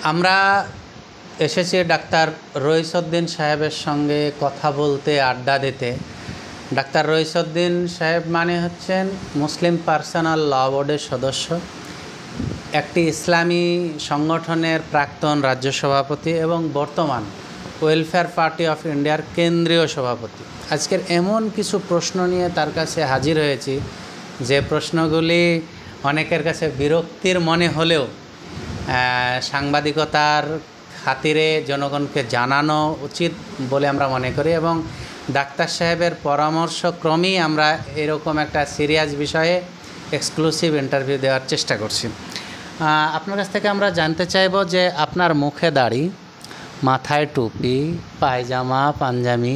আমরা এসেছি ডাক্তার রইসউদ্দিন সাহেবের সঙ্গে কথা বলতে, আড্ডা দিতে। ডাক্তার রইসউদ্দিন সাহেব মানে হচ্ছেন মুসলিম পার্সোনাল ল বোর্ডের সদস্য, একটি ইসলামী সংগঠনের প্রাক্তন রাজ্য সভাপতি এবং বর্তমান ওয়েলফেয়ার পার্টি অফ ইন্ডিয়ার কেন্দ্রীয় সভাপতি। আজকের এমন কিছু প্রশ্ন নিয়ে তার কাছে হাজির হয়েছি যে প্রশ্নগুলি অনেকের কাছে বিরক্তির মনে হলেও সাংবাদিকতার খাতিরে জনগণকে জানানো উচিত বলে আমরা মনে করি, এবং ডাক্তার সাহেবের পরামর্শক্রমেই আমরা এরকম একটা সিরিয়াস বিষয়ে এক্সক্লুসিভ ইন্টারভিউ দেওয়ার চেষ্টা করছি। আপনার কাছ থেকে আমরা জানতে চাইব যে আপনার মুখে দাড়ি, মাথায় টুপি, পায়জামা, পাঞ্জাবি,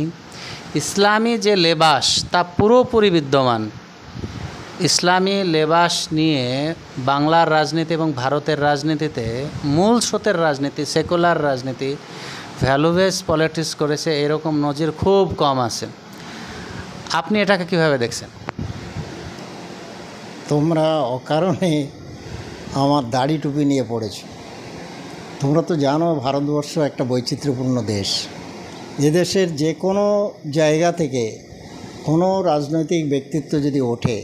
ইসলামী যে লেবাস তা পুরোপুরি বিদ্যমান। ইসলামী লেবাস নিয়ে বাংলার রাজনীতি এবং ভারতের রাজনীতিতে মূল স্রোতের রাজনীতি, সেকুলার রাজনীতি, ভ্যালুবেস পলিটিক্স করেছে, এরকম নজির খুব কম আছে। আপনি এটাকে কিভাবে দেখছেন? তোমরা অকারণে আমার দাড়ি টুপি নিয়ে পড়েছ। তোমরা তো জানো ভারতবর্ষ একটা বৈচিত্র্যপূর্ণ দেশ। এদেশের যে কোনো জায়গা থেকে কোনো রাজনৈতিক ব্যক্তিত্ব যদি ওঠে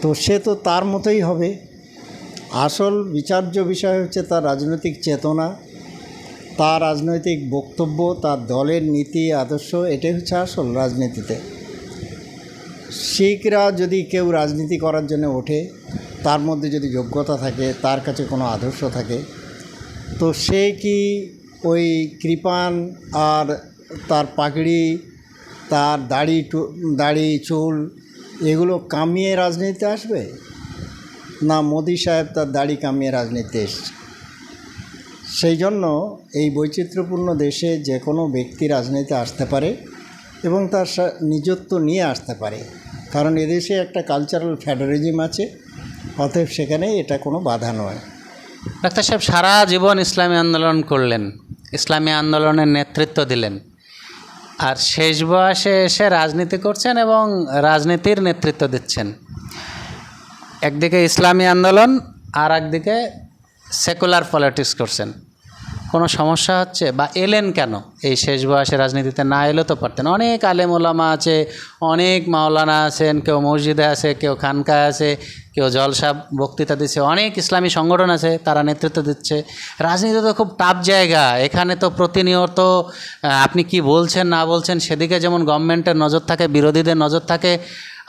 তো সে তো তার মতোই হবে। আসল বিচার্য বিষয় হচ্ছে তার রাজনৈতিক চেতনা, তার রাজনৈতিক বক্তব্য, তার দলের নীতি আদর্শ, এটাই হচ্ছে আসল রাজনীতিতে। শিখরা যদি কেউ রাজনীতি করার জন্য ওঠে, তার মধ্যে যদি যোগ্যতা থাকে, তার কাছে কোনো আদর্শ থাকে, তো সে কি ওই কৃপান আর তার পাগড়ি, তার দাড়ি চুল এগুলো কামিয়ে রাজনীতিতে আসবে? না, মোদি সাহেব তার দাড়ি কামিয়ে রাজনীতিতে এসছে। সেই জন্য এই বৈচিত্র্যপূর্ণ দেশে যে কোনো ব্যক্তি রাজনীতিতে আসতে পারে এবং তার নিজত্ব নিয়ে আসতে পারে, কারণ এদেশে একটা কালচারাল ফেডারিজম আছে, অতএব সেখানে এটা কোনো বাধা নয়। ডাক্তার সাহেব সারা জীবন ইসলামী আন্দোলন করলেন, ইসলামী আন্দোলনের নেতৃত্ব দিলেন, আর শেষ বয়সে এসে রাজনীতি করছেন এবং রাজনীতির নেতৃত্ব দিচ্ছেন। একদিকে ইসলামী আন্দোলন আর একদিকে সেকুলার পলিটিক্স করছেন। কোনো সমস্যা হচ্ছে বা এলেন কেন? এই শেষ বয়সে রাজনীতিতে না এলেও তো পারতেন। অনেক আলেম ওলামা আছে, অনেক মাওলানা আছেন, কেউ মসজিদে আছে, কেউ খানকায় আছে, কেউ জলসা বক্তৃতা দিচ্ছে, অনেক ইসলামী সংগঠন আছে, তারা নেতৃত্ব দিচ্ছে। রাজনীতি তো খুব টাফ জায়গা, এখানে তো প্রতিনিয়ত আপনি কি বলছেন না বলছেন সেদিকে যেমন গভর্নমেন্টের নজর থাকে, বিরোধীদের নজর থাকে,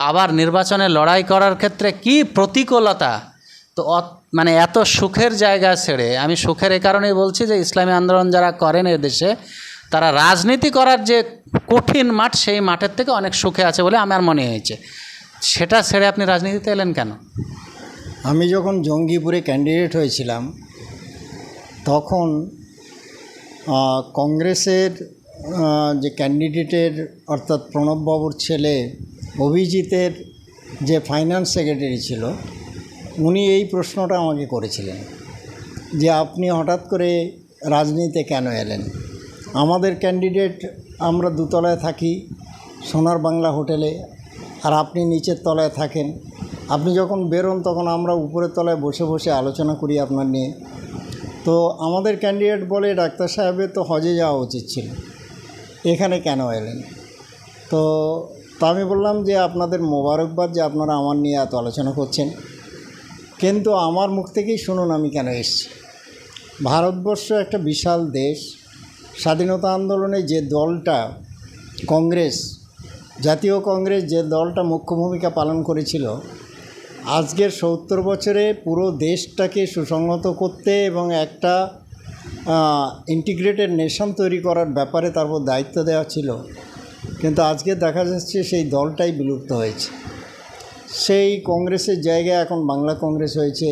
আবার নির্বাচনে লড়াই করার ক্ষেত্রে কি প্রতিকূলতা। তো মানে এত সুখের জায়গা ছেড়ে, আমি সুখের এ কারণেই বলছি যে ইসলামী আন্দোলন যারা করেন এ দেশে, তারা রাজনীতি করার যে কঠিন মাঠ, সেই মাঠের থেকে অনেক সুখে আছে বলে আমার মনে হয়েছে। সেটা ছেড়ে আপনি রাজনীতিতে এলেন কেন? আমি যখন জঙ্গিপুরে ক্যান্ডিডেট হয়েছিলাম তখন কংগ্রেসের যে ক্যান্ডিডেটের অর্থাৎ প্রণববাবুর ছেলে অভিজিতের যে ফাইন্যান্স সেক্রেটারি ছিল, উনি এই প্রশ্নটা আমাকে করেছিলেন যে আপনি হঠাৎ করে রাজনীতিতে কেন এলেন? আমাদের ক্যান্ডিডেট, আমরা দুতলায় থাকি সোনার বাংলা হোটেলে, আর আপনি নিচের তলায় থাকেন। আপনি যখন বেরোন তখন আমরা উপরের তলায় বসে বসে আলোচনা করি আপনার নিয়ে। তো আমাদের ক্যান্ডিডেট বলে, ডাক্তার সাহেবের তো হজে যাওয়া উচিত ছিল, এখানে কেন এলেন? তো আমি বললাম যে আপনাদের মোবারকবাদ যে আপনারা আমার নিয়ে এত আলোচনা করছেন, কিন্তু আমার মুখ থেকেই শুনুন আমি কেন এসেছি। ভারতবর্ষ একটা বিশাল দেশ। স্বাধীনতা আন্দোলনে যে দলটা কংগ্রেস, জাতীয় কংগ্রেস, যে দলটা মুখ্য ভূমিকা পালন করেছিল, আজকের 70 বছরে পুরো দেশটাকে সুসংহত করতে এবং একটা ইন্টিগ্রেটেড নেশন তৈরি করার ব্যাপারে তারপর দায়িত্ব দেওয়া ছিল, কিন্তু আজকে দেখা যাচ্ছে সেই দলটাই বিলুপ্ত হয়েছে। সেই কংগ্রেসের জায়গায় এখন বাংলা কংগ্রেস হয়েছে,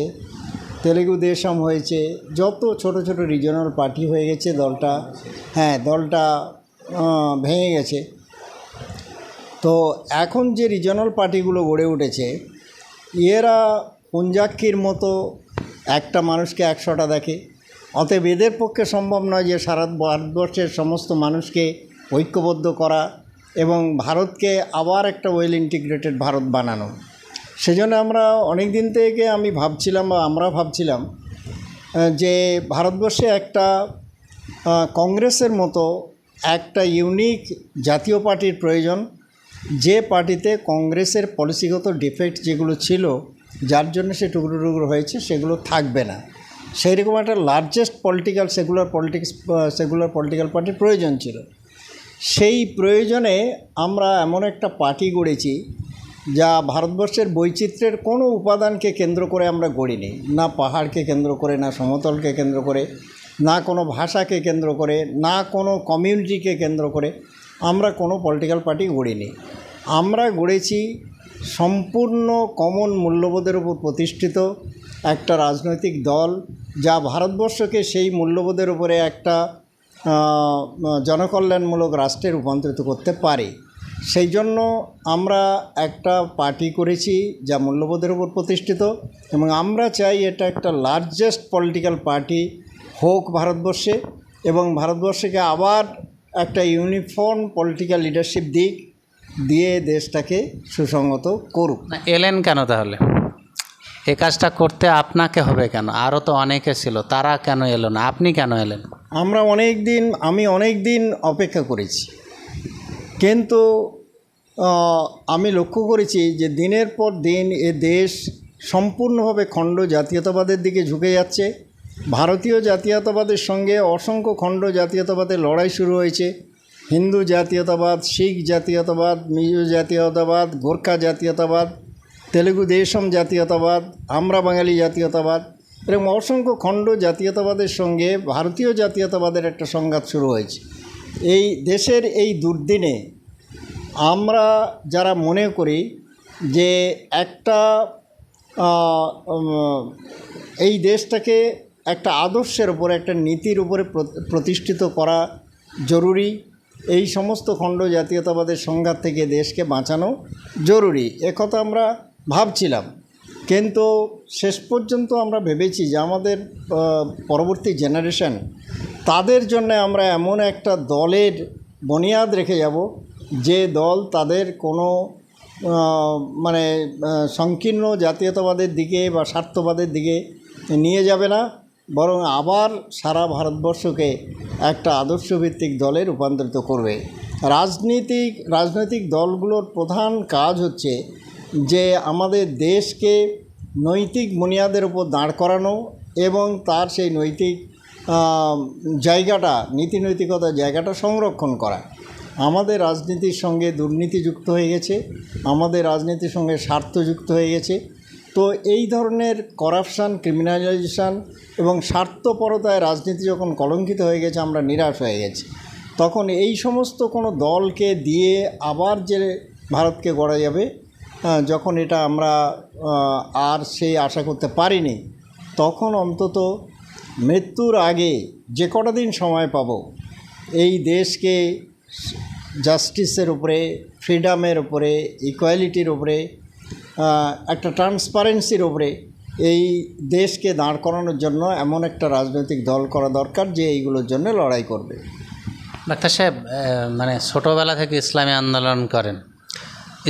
তেলেগু দেশম হয়েছে, যত ছোট ছোট রিজনাল পার্টি হয়ে গেছে। দলটা ভেঙে গেছে। তো এখন যে রিজনাল পার্টিগুলো গড়ে উঠেছে, এরা পঞ্জাক্ষীর মতো একটা মানুষকে 100টা দেখে। অতএব এদের পক্ষে সম্ভব নয় যে সারা ভারতবর্ষের সমস্ত মানুষকে ঐক্যবদ্ধ করা এবং ভারতকে আবার একটা ওয়েল ইন্টিগ্রেটেড ভারত বানানো। সেজন্য আমরা অনেক দিন থেকে আমরা ভাবছিলাম যে ভারতবর্ষে একটা কংগ্রেসের মতো একটা ইউনিক জাতীয় পার্টির প্রয়োজন, যে পার্টিতে কংগ্রেসের পলিসিগত ডিফেক্ট যেগুলো ছিল, যার জন্য সে টুকরো টুকরো হয়েছে, সেগুলো থাকবে না। সেই রকম একটা লার্জেস্ট সেকুলার পলিটিক্যাল পার্টির প্রয়োজন ছিল। সেই প্রয়োজনে আমরা এমন একটা পার্টি গড়েছি যা ভারতবর্ষের বৈচিত্র্যের কোনো উপাদানকে কেন্দ্র করে আমরা গড়িনি, না পাহাড়কে কেন্দ্র করে, না সমতলকে কেন্দ্র করে, না কোনো ভাষাকে কেন্দ্র করে, না কোনো কমিউনিটিকে কেন্দ্র করে আমরা কোনো পলিটিক্যাল পার্টি গড়িনি। আমরা গড়েছি সম্পূর্ণ কমন মূল্যবোধের উপর প্রতিষ্ঠিত একটা রাজনৈতিক দল, যা ভারতবর্ষকে সেই মূল্যবোধের উপরে একটা জনকল্যাণমূলক রাষ্ট্রে রূপান্তরিত করতে পারে। সেই জন্য আমরা একটা পার্টি করেছি যা মূল্যবোধের উপর প্রতিষ্ঠিত, এবং আমরা চাই এটা একটা লার্জেস্ট পলিটিক্যাল পার্টি হোক ভারতবর্ষে, এবং ভারতবর্ষকে আবার একটা ইউনিফর্ম পলিটিক্যাল লিডারশিপ দিয়ে দেশটাকে সুসংহত করুক। এলেন কেন তাহলে? এই কাজটা করতে আপনাকে হবে কেন? আরও তো অনেকে ছিল, তারা কেন এলো না, আপনি কেন এলেন? আমি অনেক দিন অপেক্ষা করেছি, কিন্তু আমি লক্ষ্য করেছি যে দিনের পর দিন এ দেশ সম্পূর্ণভাবে খণ্ড জাতীয়তাবাদের দিকে ঝুঁকে যাচ্ছে। ভারতীয় জাতীয়তাবাদের সঙ্গে অসংখ্য খণ্ড জাতীয়তাবাদের লড়াই শুরু হয়েছে। হিন্দু জাতীয়তাবাদ, শিখ জাতীয়তাবাদ, মিজো জাতীয়তাবাদ, গোর্খা জাতীয়তাবাদ, তেলুগু দেশম জাতীয়তাবাদ, আমরা বাঙালি জাতীয়তাবাদ, এরকম অসংখ্য খণ্ড জাতীয়তাবাদের সঙ্গে ভারতীয় জাতীয়তাবাদের একটা সংঘাত শুরু হয়েছে। এই দেশের এই দুর্দিনে আমরা যারা মনে করি যে একটা এই দেশটাকে একটা আদর্শের উপরে, একটা নীতির উপরে প্রতিষ্ঠিত করা জরুরি, এই সমস্ত খণ্ড জাতীয়তাবাদের সংঘাত থেকে দেশকে বাঁচানো জরুরি, একথা আমরা ভাবছিলাম। কিন্তু শেষ পর্যন্ত আমরা ভেবেছি যে আমাদের পরবর্তী জেনারেশন, তাদের জন্য আমরা এমন একটা দলের বুনিয়াদ রেখে যাব যে দল তাদের কোনো সংকীর্ণ জাতীয়তাবাদের দিকে বা স্বার্থবাদের দিকে নিয়ে যাবে না, বরং আবার সারা ভারতবর্ষকে একটা আদর্শভিত্তিক দলে রূপান্তরিত করবে। রাজনৈতিক দলগুলোর প্রধান কাজ হচ্ছে যে আমাদের দেশকে নৈতিক বুনিয়াদের উপর দাঁড় করানো এবং তার সেই নৈতিক জায়গাটা, নীতিনৈতিকতার জায়গাটা সংরক্ষণ করা। আমাদের রাজনীতির সঙ্গে দুর্নীতি যুক্ত হয়ে গেছে, আমাদের রাজনীতির সঙ্গে স্বার্থ যুক্ত হয়ে গেছে। তো এই ধরনের করাপশান, ক্রিমিনালাইজেশান এবং স্বার্থপরতায় রাজনীতি যখন কলঙ্কিত হয়ে গেছে, আমরা নিরাশ হয়ে গেছি। তখন এই সমস্ত কোনো দলকে দিয়ে আবার যে ভারতকে গড়া যাবে, যখন এটা আমরা আর সেই আশা করতে পারিনি, তখন অন্তত মৃত্যুর আগে যে কটা দিন সময় পাব, এই দেশকে জাস্টিসের উপরে, ফ্রিডমের উপরে, ইকুয়ালিটির উপরে, একটা ট্রান্সপারেন্সির উপরে এই দেশকে দাঁড় করানোর জন্য এমন একটা রাজনৈতিক দল করা দরকার যে এইগুলোর জন্য লড়াই করবে। ডাক্তার সাহেব, ছোটোবেলা থেকে ইসলামী আন্দোলন করেন,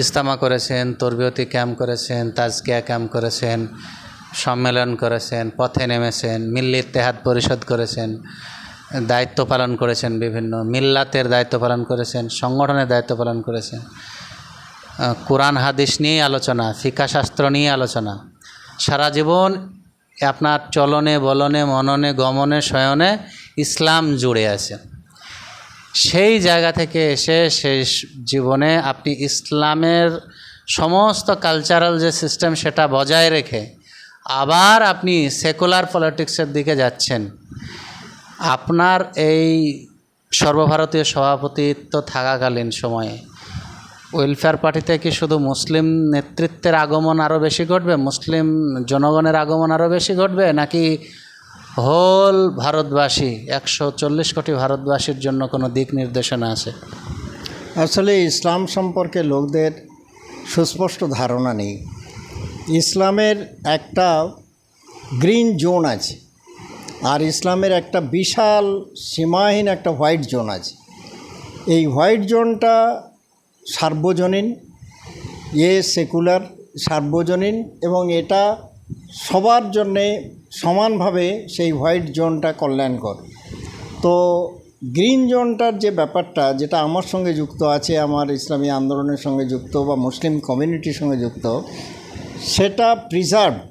ইজতেমা করেছেন, তরবিয়তি ক্যাম্প করেছেন, তাজকিয়া ক্যাম্প করেছেন, সম্মেলন করেছেন, পথে নেমেছেন, মিল্লি ইত্তেহাদ পরিষদ করেছেন, দায়িত্ব পালন করেছেন, বিভিন্ন মিল্লাতের দায়িত্ব পালন করেছেন, সংগঠনের দায়িত্ব পালন করেছেন, কোরআন হাদিস নিয়ে আলোচনা, ফিকাহ শাস্ত্র নিয়ে আলোচনা, সারা জীবন আপনার চলনে বলনে মননে গমনে শয়নে ইসলাম জুড়ে আছে। সেই জায়গা থেকে এসে শেষ জীবনে আপনি ইসলামের সমস্ত কালচারাল যে সিস্টেম সেটা বজায় রেখে আবার আপনি সেকুলার পলিটিক্সের দিকে যাচ্ছেন। আপনার এই সর্বভারতীয় সভাপতিত্ব থাকাকালীন সময়ে ওয়েলফেয়ার পার্টিতে কি শুধু মুসলিম নেতৃত্বের আগমন আরও বেশি ঘটবে, মুসলিম জনগণের আগমন আরও বেশি ঘটবে, নাকি হোল ভারতবাসী 140 কোটি ভারতবাসীর জন্য কোনো দিক নির্দেশনা আছে? আসলে ইসলাম সম্পর্কে লোকদের সুস্পষ্ট ধারণা নেই। ইসলামের একটা গ্রিন জোন আছে, আর ইসলামের একটা বিশাল সীমাহীন একটা হোয়াইট জোন আছে। এই হোয়াইট জোনটা সার্বজনীন, সেকুলার, সার্বজনীন, এবং এটা সবার জন্যে সমানভাবে সেই হোয়াইট জোনটা কল্যাণকর। তো গ্রিন জোনটার যে ব্যাপারটা, যেটা আমার সঙ্গে যুক্ত আছে, আমার ইসলামী আন্দোলনের সঙ্গে যুক্ত বা মুসলিম কমিউনিটির সঙ্গে যুক্ত, সেটা প্রিজার্ভড।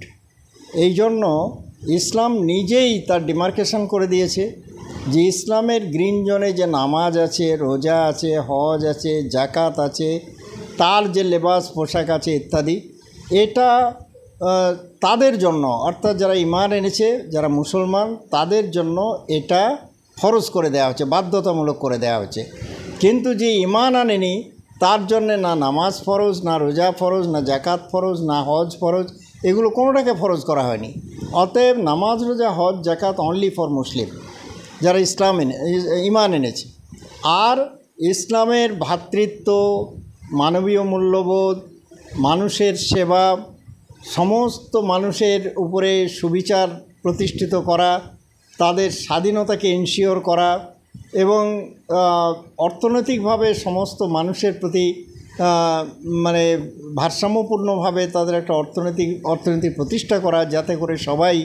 এই জন্য ইসলাম নিজেই তার ডিমার্কেশন করে দিয়েছে যে ইসলামের গ্রিন জোনে যে নামাজ আছে, রোজা আছে, হজ আছে, জাকাত আছে, তার যে লেবাস পোশাক আছে ইত্যাদি, এটা তাদের জন্য, অর্থাৎ যারা ঈমান এনেছে, যারা মুসলমান, তাদের জন্য এটা ফরজ করে দেওয়া হচ্ছে, বাধ্যতামূলক করে দেওয়া হচ্ছে। কিন্তু যে ঈমান আনেনি তার জন্যে না নামাজ ফরজ, না রোজা ফরজ, না জাকাত ফরজ, না হজ ফরজ, এগুলো কোনোটাকে ফরজ করা হয়নি। অতএব নামাজ, রোজা, হজ, জাকাত অনলি ফর মুসলিম, যারা ঈমান এনেছে। আর ইসলামের ভ্রাতৃত্ব, মানবীয় মূল্যবোধ, মানুষের সেবা, সমস্ত মানুষের উপরে সুবিচার প্রতিষ্ঠিত করা, তাদের স্বাধীনতাকে ইনশিওর করা এবং অর্থনৈতিকভাবে সমস্ত মানুষের প্রতি মানে ভারসাম্যপূর্ণভাবে তাদের একটা অর্থনীতি প্রতিষ্ঠা করা, যাতে করে সবাই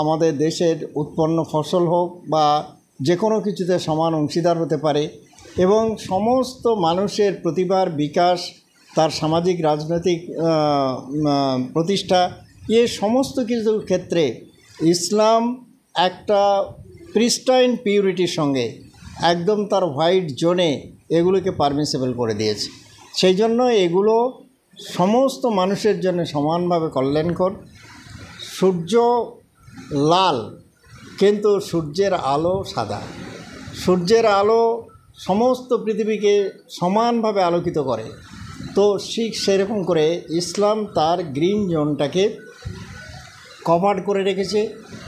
আমাদের দেশের উৎপন্ন ফসল হোক বা যে কোনো কিছুতে সমান অংশীদার হতে পারে, এবং সমস্ত মানুষের প্রতিভার বিকাশ, তার সামাজিক রাজনৈতিক প্রতিষ্ঠা, এ সমস্ত কিছুর ক্ষেত্রে ইসলাম একটা প্রিস্টাইন পিউরিটির সঙ্গে একদম তার হোয়াইট জোনে এগুলোকে পারমিসেবল করে দিয়েছে। সেই জন্য এগুলো সমস্ত মানুষের জন্য সমানভাবে কল্যাণকর। সূর্য লাল, কিন্তু সূর্যের আলো সাদা। সূর্যের আলো সমস্ত পৃথিবীকে সমানভাবে আলোকিত করে। তো ঠিক সেরকম করে ইসলাম তার গ্রিন জোনটাকে কভার করে রেখেছে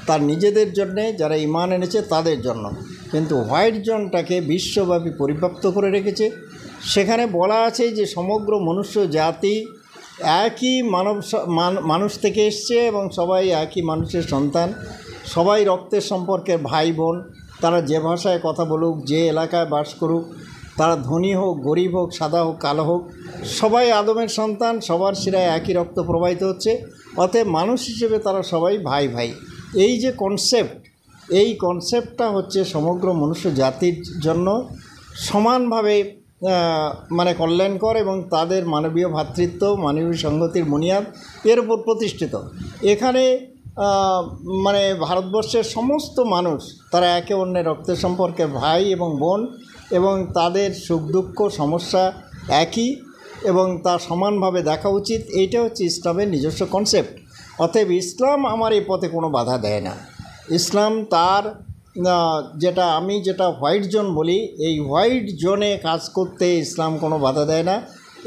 তার নিজেদের জন্যে, যারা ঈমান এনেছে তাদের জন্য, কিন্তু হোয়াইট জোনটাকে বিশ্বব্যাপী পরিব্যাপ্ত করে রেখেছে। সেখানে বলা আছে যে সমগ্র মনুষ্য জাতি একই মানুষ থেকে এসছে এবং সবাই একই মানুষের সন্তান, সবাই রক্তের সম্পর্কের ভাই বোন। তারা যে ভাষায় কথা বলুক, যে এলাকায় বাস করুক, তারা ধনী হোক, গরিব হোক, সাদা হোক, কালো হোক, সবাই আদমের সন্তান, সবার শিরায় একই রক্ত প্রবাহিত হচ্ছে। অতএব মানুষ হিসেবে তারা সবাই ভাই ভাই। এই যে কনসেপ্ট, এই কনসেপ্টটা হচ্ছে সমগ্র মনুষ্য জাতির জন্য সমানভাবে মানে কল্যাণকর এবং তাদের মানবীয় ভ্রাতৃত্ব, মানবীয় সংহতির বুনিয়াদ এর উপর প্রতিষ্ঠিত। এখানে মানে ভারতবর্ষের সমস্ত মানুষ তারা একে অন্যের রক্তের সম্পর্কে ভাই এবং বোন, এবং তাদের সুখ দুঃখ সমস্যা একই এবং তা সমানভাবে দেখা উচিত। এইটা হচ্ছে ইসলামের নিজস্ব কনসেপ্ট। অতএব ইসলাম আমার এই পথে কোনো বাধা দেয় না। ইসলাম তার যেটা হোয়াইট জোন বলি, এই হোয়াইট জোনে কাজ করতে ইসলাম কোনো বাধা দেয় না।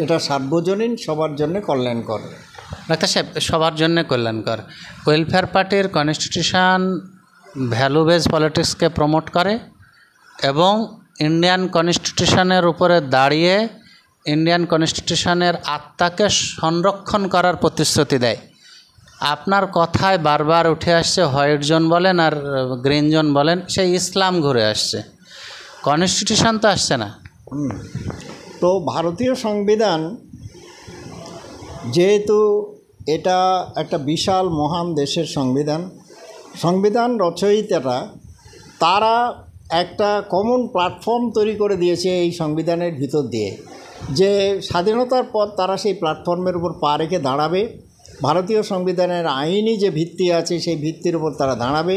এটা সার্বজনীন, সবার জন্য কল্যাণকর। ডাক্তার সাহেব, সবার জন্য কল্যাণকর। ওয়েলফেয়ার পার্টির কনস্টিটিউশন ভ্যালু বেস পলিটিক্সকে প্রমোট করে এবং ইন্ডিয়ান কনস্টিটিউশনের উপরে দাঁড়িয়ে ইন্ডিয়ান কনস্টিটিউশনের আত্মাকে সংরক্ষণ করার প্রতিশ্রুতি দেয়। আপনার কথায় বারবার উঠে আসছে হোয়াইট জোন বলেন আর গ্রিন জোন বলেন, সেই ইসলাম ঘুরে আসছে, কনস্টিটিউশন তো আসছে না। তো ভারতীয় সংবিধান যেহেতু এটা একটা বিশাল মহান দেশের সংবিধান রচয়িতারা তারা একটা কমন প্ল্যাটফর্ম তৈরি করে দিয়েছে এই সংবিধানের ভিতর দিয়ে, যে স্বাধীনতার পর তারা সেই প্ল্যাটফর্মের উপর পা রেখে দাঁড়াবে। ভারতীয় সংবিধানের আইনি যে ভিত্তি আছে সেই ভিত্তির উপর তারা দাঁড়াবে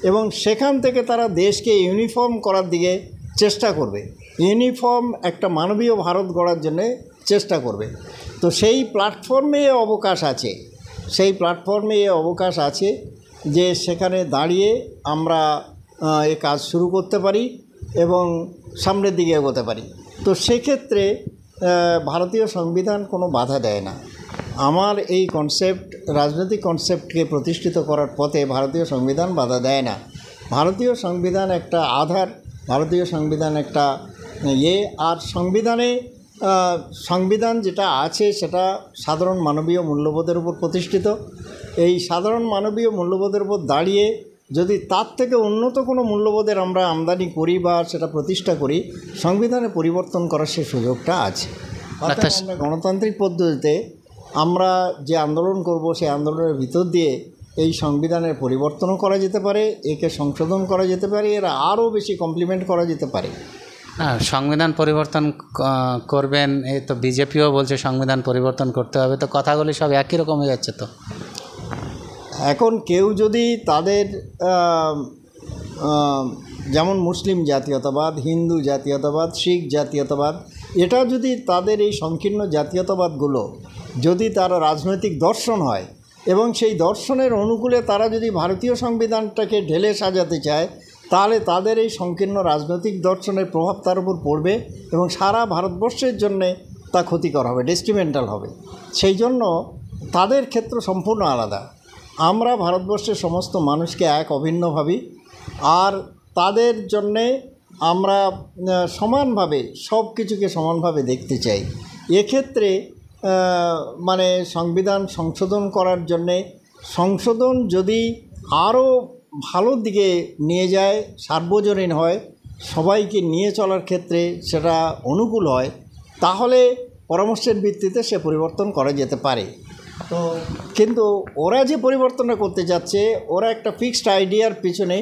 এবং সেখান থেকে তারা দেশকে ইউনিফর্ম করার দিকে চেষ্টা করবে, ইউনিফর্ম একটা মানবীয় ভারত গড়ার জন্যে চেষ্টা করবে। তো সেই প্ল্যাটফর্মে অবকাশ আছে যে সেখানে দাঁড়িয়ে আমরা এ কাজ শুরু করতে পারি এবং সামনের দিকে এগোতে পারি। তো সেক্ষেত্রে ভারতীয় সংবিধান কোনো বাধা দেয় না। আমার এই কনসেপ্ট, রাজনৈতিক কনসেপ্টকে প্রতিষ্ঠিত করার পথে ভারতীয় সংবিধান বাধা দেয় না। ভারতীয় সংবিধান একটা আধার, ভারতীয় সংবিধান একটা আর সংবিধান যেটা আছে সেটা সাধারণ মানবীয় মূল্যবোধের উপর প্রতিষ্ঠিত। এই সাধারণ মানবীয় মূল্যবোধের উপর দাঁড়িয়ে যদি তার থেকে উন্নত কোনো মূল্যবোধের আমরা আমদানি করি বা সেটা প্রতিষ্ঠা করি, সংবিধানে পরিবর্তন করার সে সুযোগটা আছে। অর্থাৎ আমরা গণতান্ত্রিক পদ্ধতিতে আমরা যে আন্দোলন করব, সেই আন্দোলনের ভিতর দিয়ে এই সংবিধানের পরিবর্তনও করা যেতে পারে, একে সংশোধন করা যেতে পারে, এর আরও বেশি কমপ্লিমেন্ট করা যেতে পারে। হ্যাঁ, সংবিধান পরিবর্তন করবেন, এই তো বিজেপিও বলছে সংবিধান পরিবর্তন করতে হবে, তো কথাগুলি সব একই রকম হয়ে যাচ্ছে। তো এখন কেউ যদি তাদের যেমন মুসলিম জাতীয়তাবাদ, হিন্দু জাতীয়তাবাদ, শিখ জাতীয়তাবাদ, এটা যদি তাদের এই সংকীর্ণ জাতীয়তাবাদগুলো যদি তারা রাজনৈতিক দর্শন হয় এবং সেই দর্শনের অনুকূলে তারা যদি ভারতীয় সংবিধানটাকে ঢেলে সাজাতে চায়, তাহলে তাদের এই সংকীর্ণ রাজনৈতিক দর্শনের প্রভাব তার উপর পড়বে এবং সারা ভারতবর্ষের জন্যে তা ক্ষতিকর হবে, ডেস্ট্রিমেন্টাল হবে। সেই জন্য তাদের ক্ষেত্র সম্পূর্ণ আলাদা। আমরা ভারতবর্ষের সমস্ত মানুষকে এক অভিন্ন ভাবি, আর তাদের জন্যে আমরা সমানভাবে সব কিছুকে সমানভাবে দেখতে চাই। এক্ষেত্রে মানে সংবিধান সংশোধন করার জন্যে সংশোধন যদি আরও ভালোর দিকে নিয়ে যায়, সার্বজনীন হয়, সবাইকে নিয়ে চলার ক্ষেত্রে সেটা অনুকূল হয়, তাহলে পরামর্শের ভিত্তিতে সে পরিবর্তন করা যেতে পারে। তো কিন্তু ওরা যে পরিবর্তনটা করতে যাচ্ছে, ওরা একটা ফিক্সড আইডিয়ার পিছনে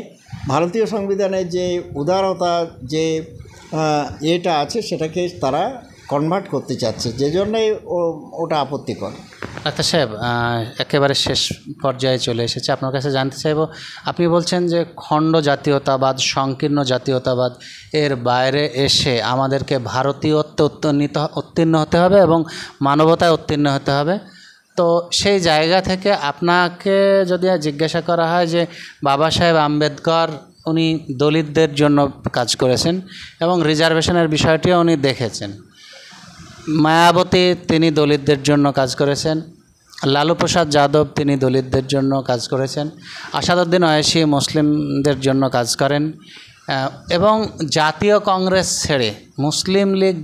ভারতীয় সংবিধানের যে উদারতা যে এটা আছে সেটাকে তারা কনভার্ট করতে চাচ্ছে, যে জন্যই ওটা আপত্তিকর। ডাক্তার সাহেব, একেবারে শেষ পর্যায়ে চলে এসেছে, আপনার কাছে জানতে চাইব, আপনি বলছেন যে খণ্ড জাতীয়তাবাদ, সংকীর্ণ জাতীয়তাবাদ এর বাইরে এসে আমাদেরকে ভারতীয়ত্বে উত্তীর্ণ হতে হবে এবং মানবতায় উত্তীর্ণ হতে হবে। তো সেই জায়গা থেকে আপনাকে যদি জিজ্ঞাসা করা হয় যে বাবা সাহেব আম্বেদকর উনি দলিতদের জন্য কাজ করেছেন এবং রিজার্ভেশনের বিষয়টিও উনি দেখেছেন, মায়াবতী তিনি দলিতদের জন্য কাজ করেছেন, লালু প্রসাদ যাদব তিনি দলিতদের জন্য কাজ করেছেন, আসাদুদ্দিন ওয়াইসি মুসলিমদের জন্য কাজ করেন, এবং জাতীয় কংগ্রেস ছেড়ে মুসলিম লীগ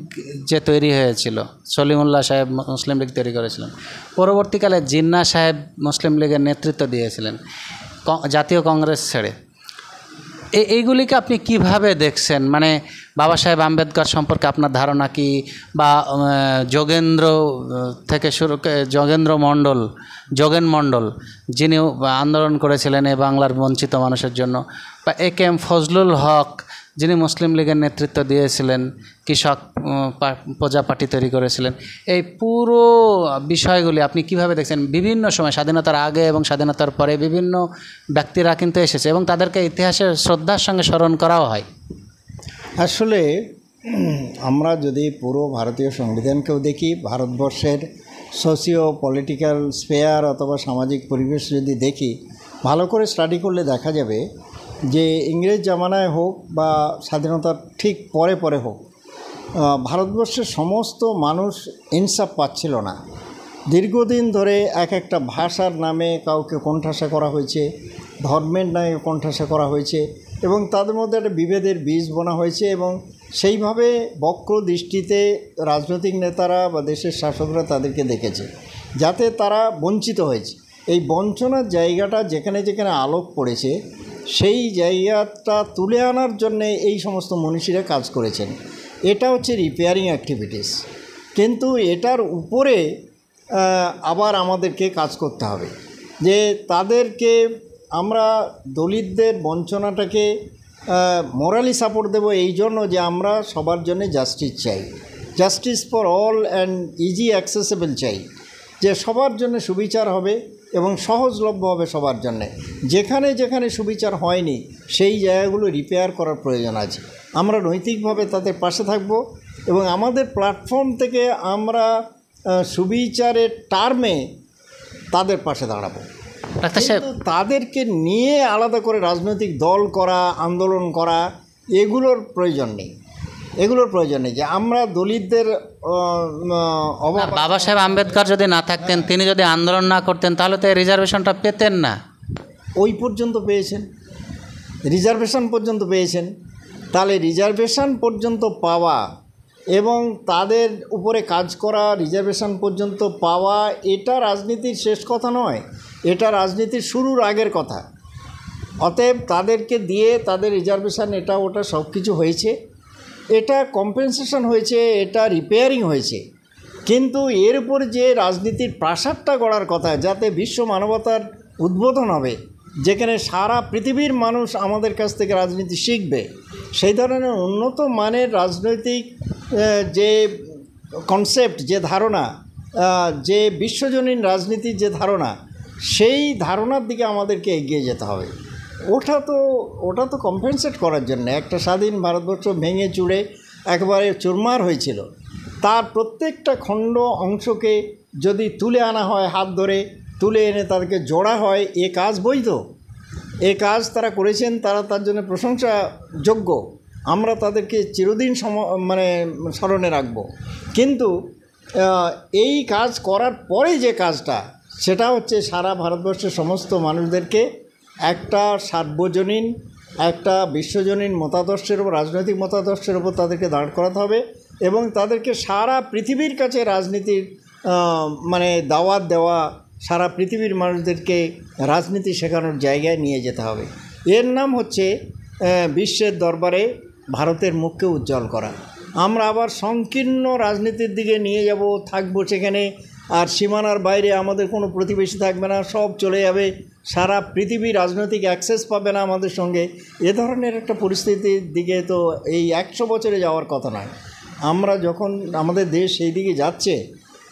যে তৈরি হয়েছিল, সলিমুল্লাহ সাহেব মুসলিম লীগ তৈরি করেছিলেন, পরবর্তীকালে জিন্নাহ সাহেব মুসলিম লীগের নেতৃত্ব দিয়েছিলেন জাতীয় কংগ্রেস ছেড়ে। এইগুলিকে আপনি কিভাবে দেখছেন? মানে বাবা সাহেব আম্বেদকর সম্পর্কে আপনার ধারণা কি, বা যোগেন্দ্র থেকে শুরু যোগেন মণ্ডল যিনি আন্দোলন করেছিলেন এই বাংলার বঞ্চিত মানুষের জন্য, বা এ.কে.এম. ফজলুল হক যিনি মুসলিম লীগের নেতৃত্ব দিয়েছিলেন, কৃষক প্রজা পার্টি তৈরি করেছিলেন, এই পুরো বিষয়গুলি আপনি কিভাবে দেখছেন? বিভিন্ন সময় স্বাধীনতার আগে এবং স্বাধীনতার পরে বিভিন্ন ব্যক্তিরা কিন্তু এসেছে এবং তাদেরকে ইতিহাসের শ্রদ্ধার সঙ্গে স্মরণ করাও হয়। আসলে আমরা যদি পুরো ভারতীয় সংবিধানকেও দেখি, ভারতবর্ষের সোশিও পলিটিক্যাল স্পেয়ার অথবা সামাজিক পরিবেশ যদি দেখি, ভালো করে স্টাডি করলে দেখা যাবে যে ইংরেজ জামানায় হোক বা স্বাধীনতার ঠিক পরে পরে হোক, ভারতবর্ষের সমস্ত মানুষ ইনসাফ পাচ্ছিল না। দীর্ঘদিন ধরে এক একটা ভাষার নামে কাউকে কোণঠাসা করা হয়েছে, ধর্মের নামে কোণঠাসা করা হয়েছে এবং তাদের মধ্যে একটা বিভেদের বীজ বোনা হয়েছে এবং সেইভাবে বক্র দৃষ্টিতে রাজনৈতিক নেতারা বা দেশের শাসকরা তাদেরকে দেখেছে, যাতে তারা বঞ্চিত হয়েছে। এই বঞ্চনার জায়গাটা যেখানে যেখানে আলোক পড়েছে সেই জায়গাটা তুলে আনার জন্যে এই সমস্ত মনীষীরা কাজ করেছেন। এটা হচ্ছে রিপেয়ারিং অ্যাক্টিভিটিস, কিন্তু এটার উপরে আবার আমাদেরকে কাজ করতে হবে যে তাদেরকে আমরা দলিতদের বঞ্চনাটাকে মোরালি সাপোর্ট দেব এই জন্য যে আমরা সবার জন্য জাস্টিস চাই, justice for all and easy accessible চাই, যে সবার জন্য সুবিচার হবে এবং সহজলভ্য হবে সবার জন্যে। যেখানে যেখানে সুবিচার হয়নি সেই জায়গাগুলো রিপেয়ার করার প্রয়োজন আছে। আমরা নৈতিকভাবে তাদের পাশে থাকব এবং আমাদের প্ল্যাটফর্ম থেকে আমরা সুবিচারের টার্মে তাদের পাশে দাঁড়াবো। কিন্তু তাদেরকে নিয়ে আলাদা করে রাজনৈতিক দল করা, আন্দোলন করা, এগুলোর প্রয়োজন নেই। যে আমরা দলিতদের বাবা সাহেব আম্বেদকর যদি না থাকতেন, তিনি যদি আন্দোলন না করতেন, তাহলে তো এই রিজার্ভেশনটা পেতেন না। ওই পর্যন্ত পেয়েছেন, রিজার্ভেশন পর্যন্ত পেয়েছেন। তাহলে রিজার্ভেশন পর্যন্ত পাওয়া এবং তাদের উপরে কাজ করা, রিজার্ভেশন পর্যন্ত পাওয়া, এটা রাজনীতির শেষ কথা নয়, এটা রাজনীতির শুরুর আগের কথা। অতএব তাদেরকে দিয়ে তাদের রিজার্ভেশন এটা ওটা সব কিছু হয়েছে, এটা কম্পেনসেশন হয়েছে, এটা রিপেয়ারিং হয়েছে। কিন্তু এর উপর যে রাজনীতির প্রাসাদটা গড়ার কথা, যাতে বিশ্ব মানবতার উদ্বোধন হবে, যেখানে সারা পৃথিবীর মানুষ আমাদের কাছ থেকে রাজনীতি শিখবে। সেই ধরনের উন্নত মানের রাজনৈতিক যে কনসেপ্ট, যে ধারণা, যে বিশ্বজনীন রাজনীতির যে ধারণা, সেই ধারণার দিকে আমাদেরকে এগিয়ে যেতে হবে। ওটা তো কম্পেনসেট করার জন্য একটা স্বাধীন ভারতবর্ষ ভেঙে চুড়ে একেবারে চুরমার হয়েছিল, তার প্রত্যেকটা খণ্ড অংশকে যদি তুলে আনা হয়, হাত ধরে তুলে এনে তাদেরকে জোড়া হয়, এ কাজ বৈধ, এ কাজ তারা করেছেন, তারা তার জন্য প্রশংসাযোগ্য। আমরা তাদেরকে চিরদিন স্মরণে রাখব। কিন্তু এই কাজ করার পরে যে কাজটা, সেটা হচ্ছে সারা ভারতবর্ষের সমস্ত মানুষদেরকে একটা সার্বজনীন, একটা বিশ্বজনীন মতাদর্শের উপর, রাজনৈতিক মতাদর্শের উপর তাদেরকে দাঁড় করাতে হবে এবং তাদেরকে সারা পৃথিবীর কাছে রাজনীতির দাওয়াত দেওয়া, সারা পৃথিবীর মানুষদেরকে রাজনীতি শেখানোর জায়গায় নিয়ে যেতে হবে। এর নাম হচ্ছে বিশ্বের দরবারে ভারতের মুখকে উজ্জ্বল করা। আমরা আবার সংকীর্ণ রাজনীতির দিকে নিয়ে যাব, থাকবো সেখানে, আর সীমানার বাইরে আমাদের কোনো প্রতিবেশী থাকবে না, সব চলে যাবে, সারা পৃথিবী রাজনৈতিক অ্যাক্সেস পাবে না আমাদের সঙ্গে। এ ধরনের একটা পরিস্থিতির দিকে তো এই 100 বছরে যাওয়ার কথা নয়। আমরা যখন আমাদের দেশ সেই দিকে যাচ্ছে,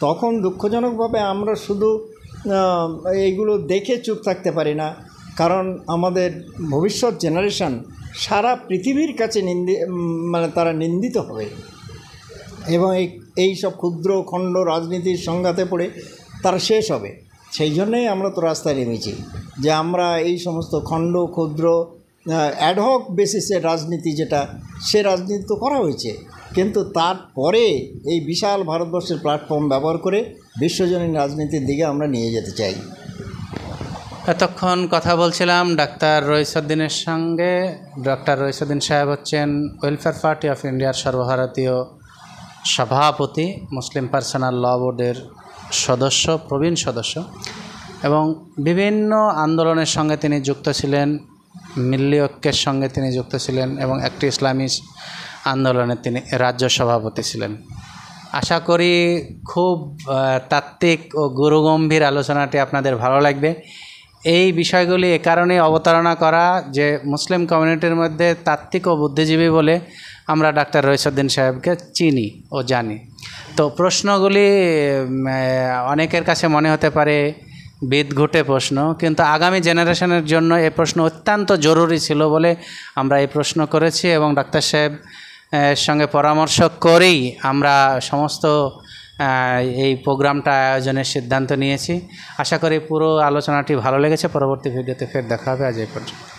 তখন দুঃখজনকভাবে আমরা শুধু এইগুলো দেখে চুপ থাকতে পারি না, কারণ আমাদের ভবিষ্যৎ জেনারেশন সারা পৃথিবীর কাছে তারা নিন্দিত হবে এবং এই সব ক্ষুদ্র খণ্ড রাজনীতির সংঘাতে পড়ে তারা শেষ হবে। সেই জন্যই আমরা তো রাস্তায় নেমেছি যে আমরা এই সমস্ত খণ্ড ক্ষুদ্র অ্যাডহক বেসিসের রাজনীতি, যেটা সে রাজনীতি তো করা হয়েছে, কিন্তু তারপরে এই বিশাল ভারতবর্ষের প্ল্যাটফর্ম ব্যবহার করে বিশ্বজনীন রাজনীতির দিকে আমরা নিয়ে যেতে চাই। এতক্ষণ কথা বলছিলাম ডাক্তার রইসউদ্দিনের সঙ্গে। ডাক্তার রইসউদ্দিন সাহেব হচ্ছেন ওয়েলফেয়ার পার্টি অফ ইন্ডিয়ার সর্বভারতীয় সভাপতি, মুসলিম পার্সোনাল ল বোর্ডের সদস্য, প্রবীণ সদস্য, এবং বিভিন্ন আন্দোলনের সঙ্গে তিনি যুক্ত ছিলেন, মিল্লি ঐক্যের সঙ্গে তিনি যুক্ত ছিলেন এবং একটি ইসলামী আন্দোলনে তিনি রাজ্য সভাপতি ছিলেন। আশা করি খুব তাত্ত্বিক ও গুরুগম্ভীর আলোচনাটি আপনাদের ভালো লাগবে। এই বিষয়গুলি এ কারণেই অবতারণা করা যে মুসলিম কমিউনিটির মধ্যে তাত্ত্বিক ও বুদ্ধিজীবী বলে আমরা ডাক্তার রইসউদ্দিন সাহেবকে চিনি ও জানি। তো প্রশ্নগুলি অনেকের কাছে মনে হতে পারে বিদঘুটে প্রশ্ন, কিন্তু আগামী জেনারেশনের জন্য এই প্রশ্ন অত্যন্ত জরুরি ছিল বলে আমরা এই প্রশ্ন করেছি এবং ডাক্তার সাহেব সঙ্গে পরামর্শ করেই আমরা সমস্ত এই প্রোগ্রামটা আয়োজনের সিদ্ধান্ত নিয়েছি। আশা করি পুরো আলোচনাটি ভালো লেগেছে। পরবর্তী ভিডিওতে ফের দেখা হবে। আজ এই পর্যন্ত।